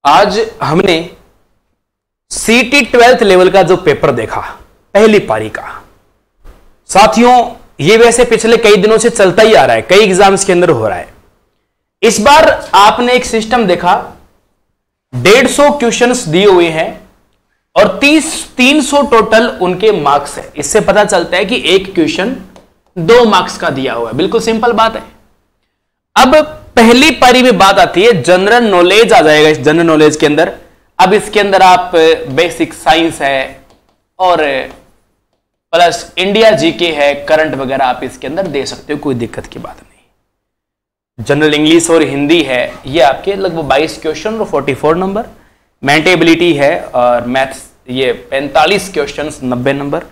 आज हमने सीटी 12th लेवल का जो पेपर देखा, पहली पारी का। साथियों, ये वैसे पिछले कई दिनों से चलता ही आ रहा है, कई एग्जाम्स के अंदर हो रहा है। इस बार आपने एक सिस्टम देखा, 150 क्वेश्चंस दिए हुए हैं और 300 टोटल उनके मार्क्स है। इससे पता चलता है कि एक क्वेश्चन 2 मार्क्स का दिया हुआ है। बिल्कुल सिंपल बात है। अब पहली पारी में बात आती है, जनरल नॉलेज आ जाएगा। इस जनरल नॉलेज के अंदर अब इसके अंदर आप बेसिक साइंस है और प्लस इंडिया जीके है, करंट वगैरह आप इसके अंदर दे सकते हो, कोई दिक्कत की बात नहीं। जनरल इंग्लिश और हिंदी है, ये आपके लगभग 22 क्वेश्चन और 44 नंबर। मेंटेबिलिटी है और मैथ्स ये 45 क्वेश्चन 90 नंबर।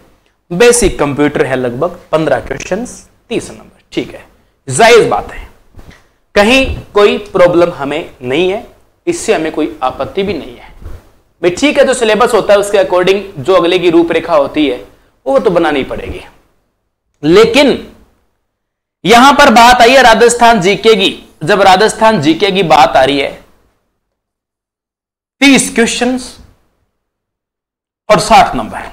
बेसिक कंप्यूटर है लगभग 15 क्वेश्चन 30 नंबर। ठीक है, जायज बात है, कहीं कोई प्रॉब्लम हमें नहीं है, इससे हमें कोई आपत्ति भी नहीं है भाई। ठीक है, जो सिलेबस होता है उसके अकॉर्डिंग जो अगले की रूपरेखा होती है वो तो बनानी पड़ेगी। लेकिन यहां पर बात आई है राजस्थान जीके की। जब राजस्थान जीके की बात आ रही है, 30 क्वेश्चंस और 60 नंबर।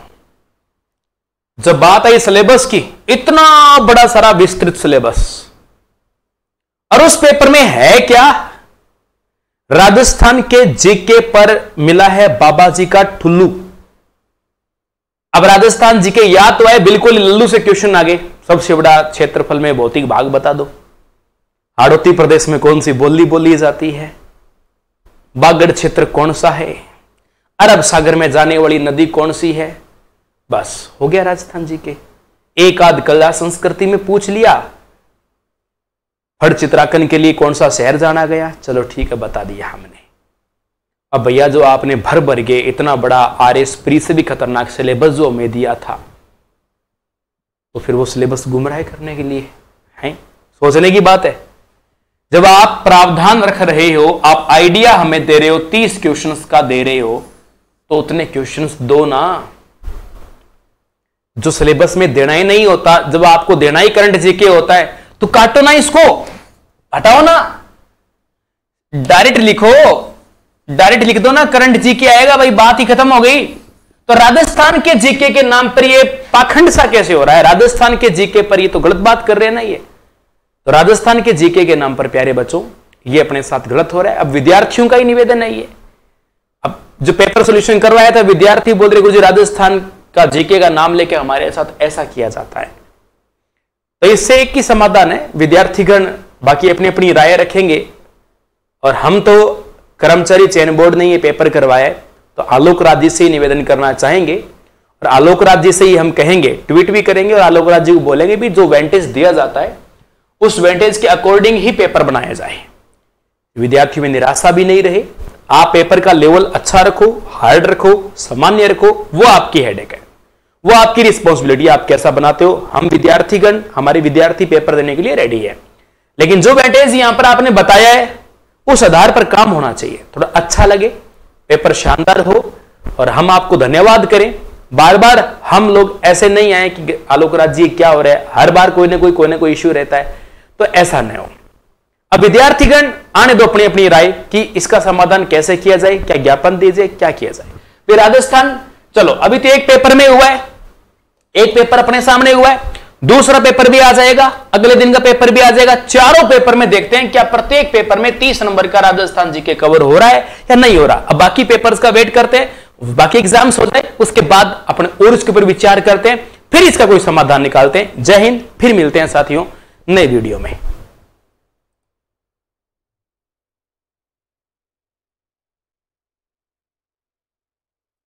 जब बात आई सिलेबस की, इतना बड़ा सारा विस्तृत सिलेबस, और उस पेपर में है क्या? राजस्थान के जीके पर मिला है बाबा जी का ठुल्लू। अब राजस्थान जीके या तो है बिल्कुल लल्लू से क्वेश्चन आगे, सबसे बड़ा क्षेत्रफल में भौतिक भाग बता दो, हाड़ौती प्रदेश में कौन सी बोली बोली जाती है, बागड़ क्षेत्र कौन सा है, अरब सागर में जाने वाली नदी कौन सी है, बस हो गया राजस्थान जीके। एक आध कला संस्कृति में पूछ लिया, फड़ चित्रांकन के लिए कौन सा शहर जाना गया, चलो ठीक है बता दिया हमने। अब भैया जो आपने भर भर के इतना बड़ा आरएस प्री से भी खतरनाक सिलेबस जो हमें दिया था, तो फिर वो सिलेबस गुमराह करने के लिए है, सोचने की बात है। जब आप प्रावधान रख रहे हो, आप आइडिया हमें दे रहे हो, 30 क्वेश्चंस का दे रहे हो, तो उतने क्वेश्चंस दो ना। जो सिलेबस में देना ही नहीं होता, जब आपको देना ही करंट जीके होता है, तो काटो ना, इसको हटाओ ना, डायरेक्ट लिखो, डायरेक्ट लिख दो ना, करंट जीके आएगा भाई, बात ही खत्म हो गई। तो राजस्थान के जीके के नाम पर ये पाखंड सा कैसे हो रहा है? राजस्थान के जीके पर ये तो गलत बात कर रहे हैं ना ये। तो राजस्थान के जीके के नाम पर प्यारे बच्चों ये अपने साथ गलत हो रहा है। अब विद्यार्थियों का ही निवेदन है ये। अब जो पेपर सोल्यूशन करवाया था, विद्यार्थी बोल रहे गुरुजी राजस्थान का जीके का नाम लेके हमारे साथ ऐसा किया जाता है। तो इससे एक ही समाधान है, विद्यार्थीगण बाकी अपनी अपनी राय रखेंगे, और हम तो कर्मचारी चयन बोर्ड ने ये पेपर करवाया है, तो आलोक राज जी से ही निवेदन करना चाहेंगे, और आलोक राज जी से ही हम कहेंगे, ट्वीट भी करेंगे और आलोक राज जी को बोलेंगे भी जो वेंटेज दिया जाता है उस वेंटेज के अकॉर्डिंग ही पेपर बनाया जाए, विद्यार्थियों में निराशा भी नहीं रहे। आप पेपर का लेवल अच्छा रखो, हार्ड रखो, सामान्य रखो, वो आपकी हेडेक है, वो आपकी रिस्पॉन्सिबिलिटी, आप कैसा बनाते हो। हम विद्यार्थीगण, हमारे विद्यार्थी पेपर देने के लिए रेडी है, लेकिन जो वेंटेज यहां पर आपने बताया है उस आधार पर काम होना चाहिए, थोड़ा अच्छा लगे, पेपर शानदार हो, और हम आपको धन्यवाद करें। बार बार हम लोग ऐसे नहीं आए कि आलोक राज जी क्या हो रहा है, हर बार कोई ना कोई इश्यू रहता है, तो ऐसा नहीं हो। अब विद्यार्थीगण आने दो अपनी अपनी राय कि इसका समाधान कैसे किया जाए, क्या ज्ञापन दीजिए, क्या किया जाए। फिर राजस्थान, चलो अभी तो एक पेपर में हुआ है, एक पेपर अपने सामने हुआ है, दूसरा पेपर भी आ जाएगा, अगले दिन का पेपर भी आ जाएगा। चारों पेपर में देखते हैं क्या प्रत्येक पेपर में 30 नंबर का राजस्थान जीके कवर हो रहा है या नहीं हो रहा। अब बाकी पेपर्स का वेट करते हैं, बाकी एग्जाम्स हो जाए, उसके बाद अपने और इसके ऊपर विचार करते हैं, फिर इसका कोई समाधान निकालते हैं। जय हिंद, फिर मिलते हैं साथियों नए वीडियो में।